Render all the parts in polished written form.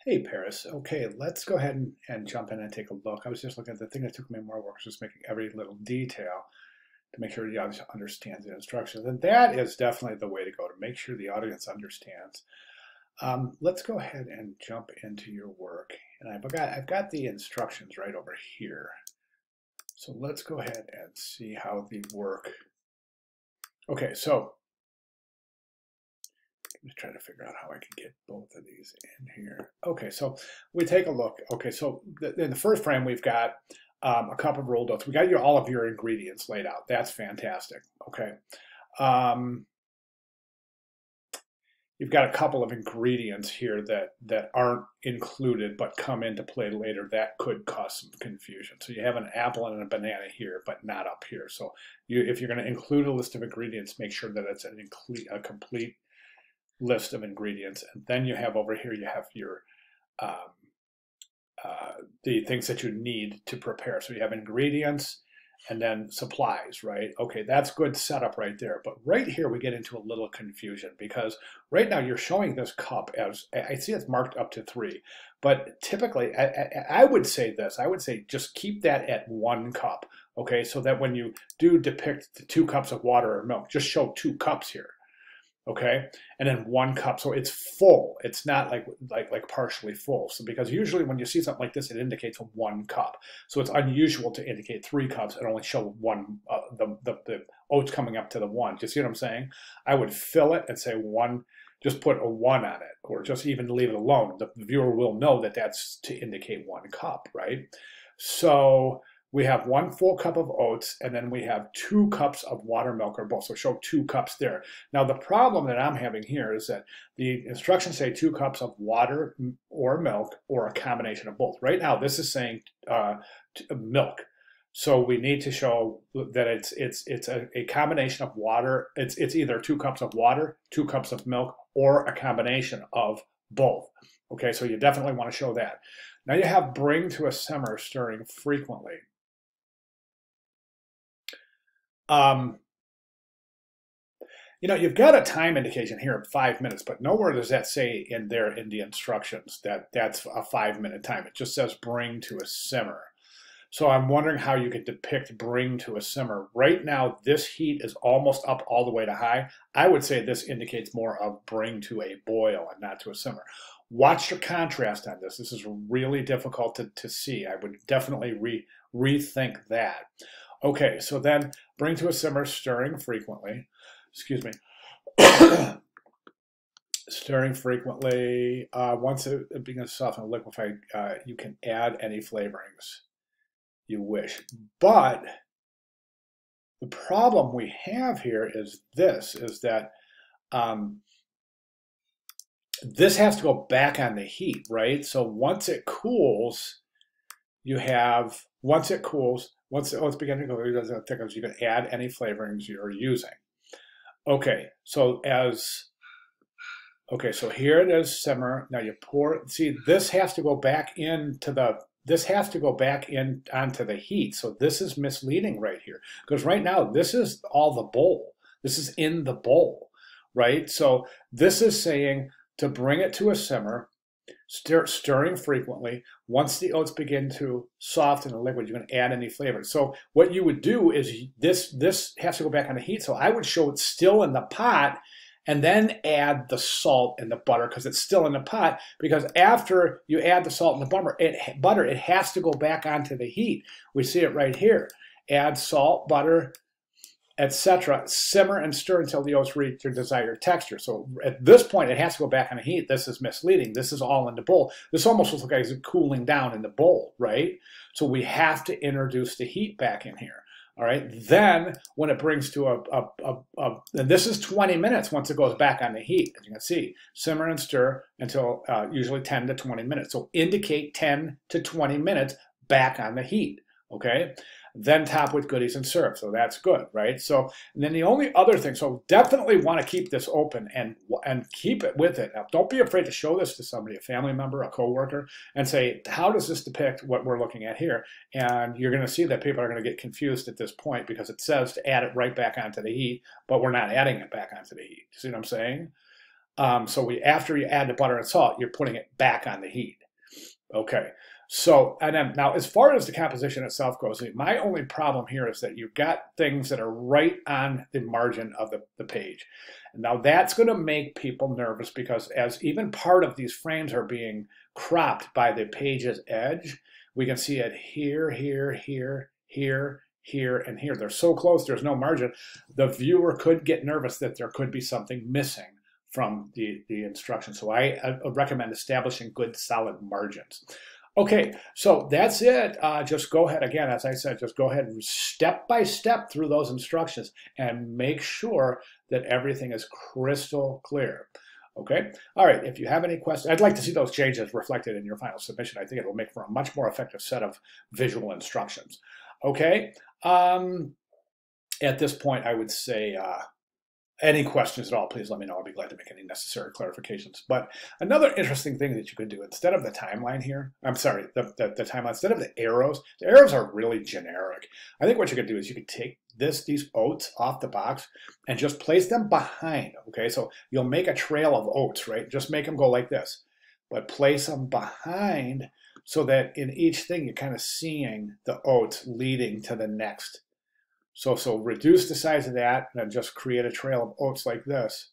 Hey, Paris. Okay, let's go ahead and jump in and take a look. I was just looking at the thing that took me more work, was just making every little detail to make sure the audience understands the instructions. And that is definitely the way to go, to make sure the audience understands. Let's go ahead and jump into your work. And I've got the instructions right over here. So let's go ahead and see how the work. Okay, so I'm just trying to figure out how I can get both of these in here. Okay, so we take a look. Okay, so in the first frame, we've got a cup of rolled oats. We got all of your ingredients laid out. That's fantastic. Okay. You've got a couple of ingredients here that aren't included but come into play later. That could cause some confusion. So you have an apple and a banana here, but not up here. So if you're going to include a list of ingredients, make sure that it's a complete list of ingredients. And then you have over here, you have your the things that you need to prepare. So you have ingredients and then supplies, right? Okay, that's good setup right there. But right here, we get into a little confusion because right now you're showing this cup as, I see it's marked up to 3, but typically I would say this, I would say just keep that at 1 cup, okay? So that when you do depict the 2 cups of water or milk, just show 2 cups here. Okay, and then 1 cup, so it's full. It's not like partially full. So because usually when you see something like this, it indicates 1 cup. So it's unusual to indicate 3 cups and only show one, the oats coming up to the 1. Do you see what I'm saying? I would fill it and say 1. Just put a 1 on it, or just even leave it alone. The viewer will know that that's to indicate 1 cup, right? So we have 1 full cup of oats, and then we have 2 cups of water, milk, or both. So show 2 cups there. Now, the problem that I'm having here is that the instructions say 2 cups of water or milk, or a combination of both. Right now, this is saying milk. So we need to show that it's a combination of water. It's either 2 cups of water, 2 cups of milk, or a combination of both. Okay, so you definitely want to show that. Now you have bring to a simmer, stirring frequently. You know, you've got a time indication here of 5 minutes, but nowhere does that say in there in the instructions that that's a 5-minute time. It just says bring to a simmer. So I'm wondering how you could depict bring to a simmer. Right now, this heat is almost up all the way to high. I would say this indicates more of bring to a boil and not to a simmer. Watch your contrast on this. This is really difficult to see. I would definitely rethink that. Okay, so then bring to a simmer, stirring frequently. Excuse me. Stirring frequently. Once it begins to soften and liquefy, you can add any flavorings you wish. But the problem we have here is this, is that this has to go back on the heat, right? So once it cools, you have, once it begins to go, you can add any flavorings you're using. Okay, so so here it is, simmer. Now you pour, see, this has to go back into the, this has to go back in onto the heat. So this is misleading right here, because right now this is all the bowl. This is in the bowl, right? So this is saying to bring it to a simmer, stirring frequently. Once the oats begin to soften the liquid, you can add any flavor. So what you would do is this has to go back on the heat. So I would show it still in the pot and then add the salt and the butter because it's still in the pot, because after you add the salt and the butter, it has to go back onto the heat. We see it right here. Add salt, butter, etc. Simmer and stir until the oats reach their desired texture. So at this point, it has to go back on the heat. This is misleading. This is all in the bowl. This almost looks like it's cooling down in the bowl, right? So we have to introduce the heat back in here. All right. Then when it brings to and this is 20 minutes once it goes back on the heat, as you can see, simmer and stir until usually 10 to 20 minutes. So indicate 10 to 20 minutes back on the heat. Okay. Then top with goodies and serve. So that's good, right? So, and then the only other thing, so definitely want to keep this open and keep it with it. Now, don't be afraid to show this to somebody, a family member, a coworker, and say, how does this depict what we're looking at here? And you're going to see that people are going to get confused at this point because it says to add it right back onto the heat, but we're not adding it back onto the heat. You see what I'm saying? So after you add the butter and salt, you're putting it back on the heat. Okay. So, and then now as far as the composition itself goes, my only problem here is that you've got things that are right on the margin of the page. Now that's going to make people nervous because as even part of these frames are being cropped by the page's edge, we can see it here, here, here, here, here, and here. They're so close, there's no margin. The viewer could get nervous that there could be something missing from the instructions. So I recommend establishing good solid margins. Okay, so that's it. Just go ahead, again, as I said, just go ahead step by step through those instructions and make sure that everything is crystal clear. Okay, all right, if you have any questions, I'd like to see those changes reflected in your final submission. I think it will make for a much more effective set of visual instructions. Okay, at this point, I would say, any questions at all, please let me know. I'll be glad to make any necessary clarifications. But another interesting thing that you could do, instead of the timeline here, I'm sorry, the timeline, instead of the arrows are really generic. I think what you could do is you could take these oats off the box and just place them behind, okay? So you'll make a trail of oats, right? Just make them go like this, but place them behind so that in each thing you're kind of seeing the oats leading to the next. So reduce the size of that and then just create a trail of oats like this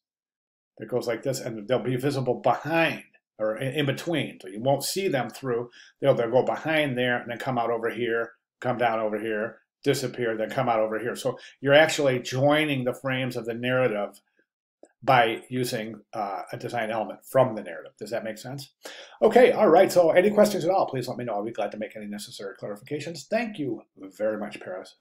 that goes like this, and they'll be visible behind or in between. So you won't see them through. They'll go behind there and then come out over here, come down over here, disappear, then come out over here. So you're actually joining the frames of the narrative by using a design element from the narrative. Does that make sense? Okay, all right. So any questions at all, please let me know. I'll be glad to make any necessary clarifications. Thank you very much, Paris.